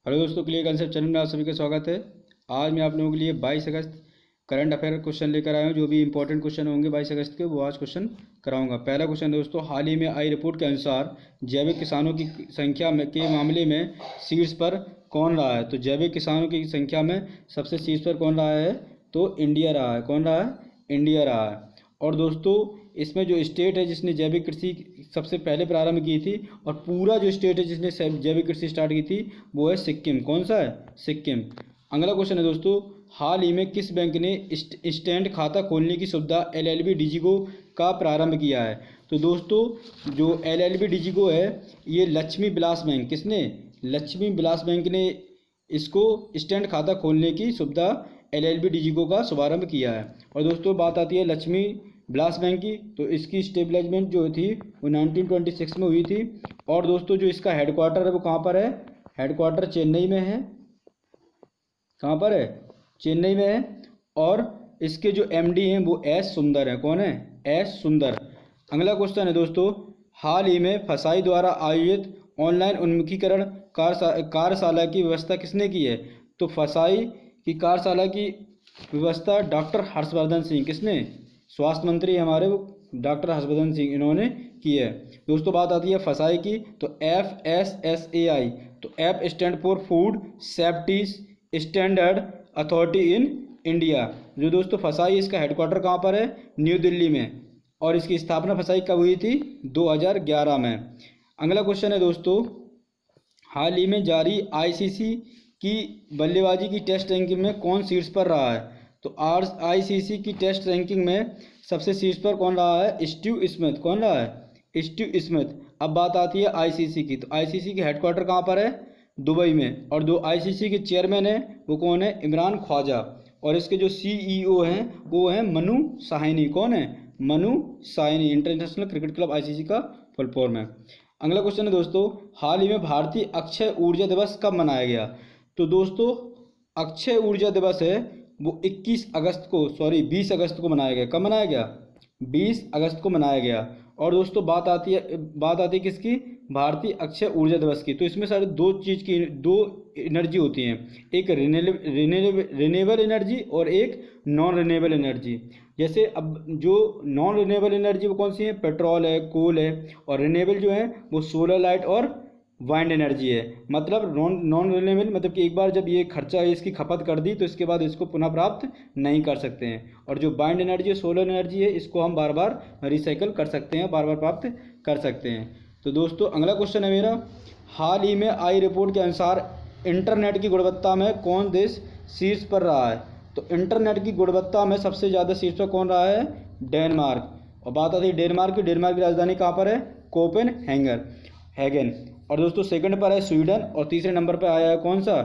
Hello दोस्तों, clear concept channel में आप सभी का स्वागत है। आज मैं आप लोगों के लिए 22 अगस्त करंट अफेयर क्वेश्चन लेकर आया हूँ। जो भी इंपॉर्टेंट क्वेश्चन होंगे 22 अगस्त के वो आज क्वेश्चन कराऊंगा। पहला क्वेश्चन दोस्तों, हाल ही में आई रिपोर्ट के अनुसार जैविक किसानों की संख्या के मामले में शीर्ष पर कौन रहा है? तो जैविक किसानों की संख्या में सबसे शीर्ष पर कौन रहा है? तो इंडिया रहा है। कौन रहा है? इंडिया रहा है। और दोस्तों इसमें जो स्टेट है जिसने जैविक कृषि सबसे पहले प्रारंभ की थी, और पूरा जो स्टेट है जिसने जैविक कृषि स्टार्ट की थी, वो है सिक्किम। कौन सा है? सिक्किम। अगला क्वेश्चन है दोस्तों, हाल ही में किस बैंक ने इंस्टेंट खाता खोलने की सुविधा एलएलबी डिजिगो का प्रारंभ किया है? तो दोस्तों जो एलएलबी डिजिगो है, ये लक्ष्मी विलास बैंक, किसने? लक्ष्मी विलास बैंक ने इसको इंस्टेंट खाता खोलने की सुविधा एलएलबी डिजिगो का शुभारंभ किया है। और दोस्तों बात आती है लक्ष्मी विलास बैंक की, तो इसकी स्टेबलाइजमेंट जो थी वो 1926 में हुई थी। और दोस्तों जो इसका हेडक्वार्टर है वो कहाँ पर है? हेडक्वार्टर चेन्नई में है। कहाँ पर है? चेन्नई में है। और इसके जो एमडी हैं वो एस सुंदर है। कौन है? एस सुंदर। अगला क्वेश्चन है दोस्तों, हाल ही में फसाई द्वारा आयोजित ऑनलाइन उन्मुखीकरण कार्यशाला की व्यवस्था किसने की है? तो फसाई की कार्यशाला की व्यवस्था डॉक्टर हर्षवर्धन सिंह, किसने? स्वास्थ्य मंत्री हमारे वो डॉक्टर हर्षवर्धन सिंह, इन्होंने की है। दोस्तों बात आती है फसाई की, तो FSSAI, तो F stand for food safety standard authority in India. जो दोस्तों फसाई, इसका हेडक्वार्टर कहाँ पर है? न्यू दिल्ली में। और इसकी स्थापना फसाई कब हुई थी? 2011 में। अगला क्वेश्चन है दोस्तों, हाल ही में जारी आईसीसी की बल्लेबाजी की टेस्ट रैंकिंग में कौन शीर्ष पर रहा है? तो आईसीसी की टेस्ट रैंकिंग में सबसे शीर्ष पर कौन रहा है? Steve Smith. कौन रहा है? Steve Smith. अब बात आती है आईसीसी की, तो आईसीसी के हेडक्वार्टर कहाँ पर है? दुबई में। और जो आईसीसी के चेयरमैन है वो कौन है? इमरान ख्वाजा। और इसके जो सीईओ हैं वो हैं मनु साहनी। कौन है? Manu Sahni. International cricket club ICC का फुल फॉर्म है। अगला क्वेश्चन है दोस्तों, हाल ही में भारतीय अक्षय ऊर्जा दिवस कब मनाया गया? तो दोस्तों अक्षय ऊर्जा दिवस है वो 20 अगस्त को मनाया गया। कब मनाया गया? 20 अगस्त को मनाया गया। और दोस्तों बात आती है किसकी? भारतीय अक्षय ऊर्जा दिवस की। तो इसमें सारे दो एनर्जी होती हैं, एक रिन्यूएबल एनर्जी और एक नॉन रिन्यूएबल एनर्जी। जैसे अब जो नॉन रिन्यूएबल एनर्जी वो कौन सी है? पेट्रोल है, कोल है। और रिन्यूएबल जो है वो सोलर लाइट और वाइंड एनर्जी है। मतलब नॉन रिन्यूएबल मतलब कि एक बार जब ये खर्चा इसकी खपत कर दी तो इसके बाद इसको पुनः प्राप्त नहीं कर सकते हैं। और जो वाइंड एनर्जी है, सोलर एनर्जी है, इसको हम बार बार रिसाइकल कर सकते हैं, बार बार प्राप्त कर सकते हैं। तो दोस्तों अगला क्वेश्चन है मेरा, हाल ही में आई रिपोर्ट के अनुसार इंटरनेट की गुणवत्ता में कौन देश शीर्ष पर रहा है? तो इंटरनेट की गुणवत्ता में सबसे ज़्यादा शीर्ष पर कौन रहा है? डेनमार्क। और बात आती है डेनमार्क की राजधानी कहाँ पर है? कोपेनहेगन। और दोस्तों सेकंड पर है स्वीडन। और तीसरे नंबर पर आया है कौन सा?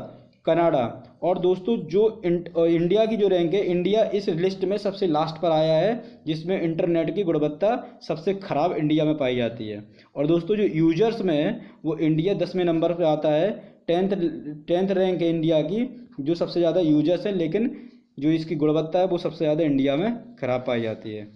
कनाडा। और दोस्तों जो इंडिया की जो रैंक है, इंडिया इस लिस्ट में सबसे लास्ट पर आया है, जिसमें इंटरनेट की गुणवत्ता सबसे खराब इंडिया में पाई जाती है। और दोस्तों जो यूजर्स में है वो इंडिया 10वें नंबर पर आता है। टेंथ रैंक है इंडिया की, जो सबसे ज़्यादा यूजर्स है, लेकिन जो इसकी गुणवत्ता है वो सबसे ज़्यादा इंडिया में खराब पाई जाती है।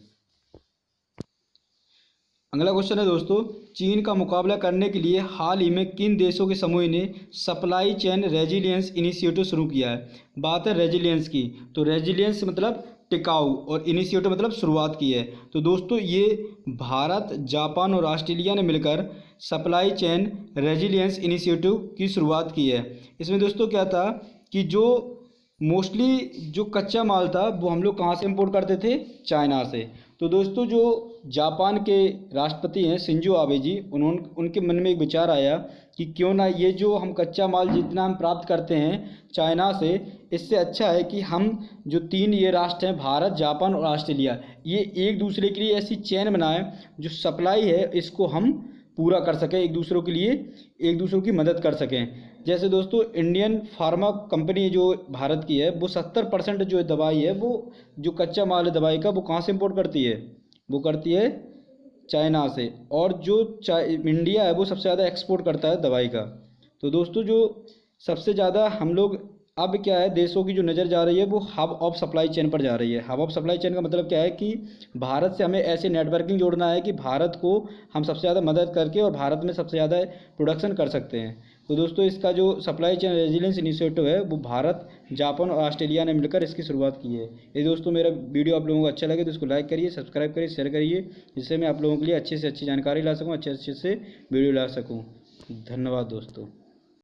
अगला क्वेश्चन है दोस्तों, चीन का मुकाबला करने के लिए हाल ही में किन देशों के समूह ने सप्लाई चेन रेजिलियंस इनिशिएटिव शुरू किया है? बात है रेजिलियंस की, तो रेजिलियंस मतलब टिकाऊ और इनिशिएटिव मतलब शुरुआत की है। तो दोस्तों ये भारत, जापान और ऑस्ट्रेलिया ने मिलकर सप्लाई चेन रेजिलियंस इनिशिएटिव की शुरुआत की है। इसमें दोस्तों क्या था कि जो मोस्टली जो कच्चा माल था वो हम लोग कहाँ से इंपोर्ट करते थे? चाइना से। तो दोस्तों जो जापान के राष्ट्रपति हैं शिंजो आबे जी, उनके मन में एक विचार आया कि क्यों ना ये जो हम कच्चा माल जितना हम प्राप्त करते हैं चाइना से, इससे अच्छा है कि हम जो तीन ये राष्ट्र हैं भारत, जापान और ऑस्ट्रेलिया, ये एक दूसरे के लिए ऐसी चेन बनाएं जो सप्लाई है इसको हम पूरा कर सकें, एक दूसरों के लिए एक दूसरों की मदद कर सकें। जैसे दोस्तों इंडियन फार्मा कंपनी जो भारत की है वो 70% जो दवाई है, वो जो कच्चा माल है दवाई का, वो कहाँ से इंपोर्ट करती है? वो करती है चाइना से। और जो इंडिया है वो सबसे ज़्यादा एक्सपोर्ट करता है दवाई का। तो दोस्तों जो सबसे ज़्यादा हम लोग अब क्या है, देशों की जो नज़र जा रही है वो हब ऑफ सप्लाई चेन पर जा रही है। हब ऑफ सप्लाई चेन का मतलब क्या है कि भारत से हमें ऐसे नेटवर्किंग जोड़ना है कि भारत को हम सबसे ज़्यादा मदद करके और भारत में सबसे ज़्यादा प्रोडक्शन कर सकते हैं। तो दोस्तों इसका जो सप्लाई चेन रेजिलियंस इनिशिएटिव है वो भारत, जापान और ऑस्ट्रेलिया ने मिलकर इसकी शुरुआत की है। ये दोस्तों मेरा वीडियो आप लोगों को अच्छा लगे तो इसको लाइक करिए, सब्सक्राइब करिए, शेयर करिए, जिससे मैं आप लोगों के लिए अच्छे से अच्छी जानकारी ला सकूँ, अच्छे से वीडियो ला सकूँ। धन्यवाद दोस्तों।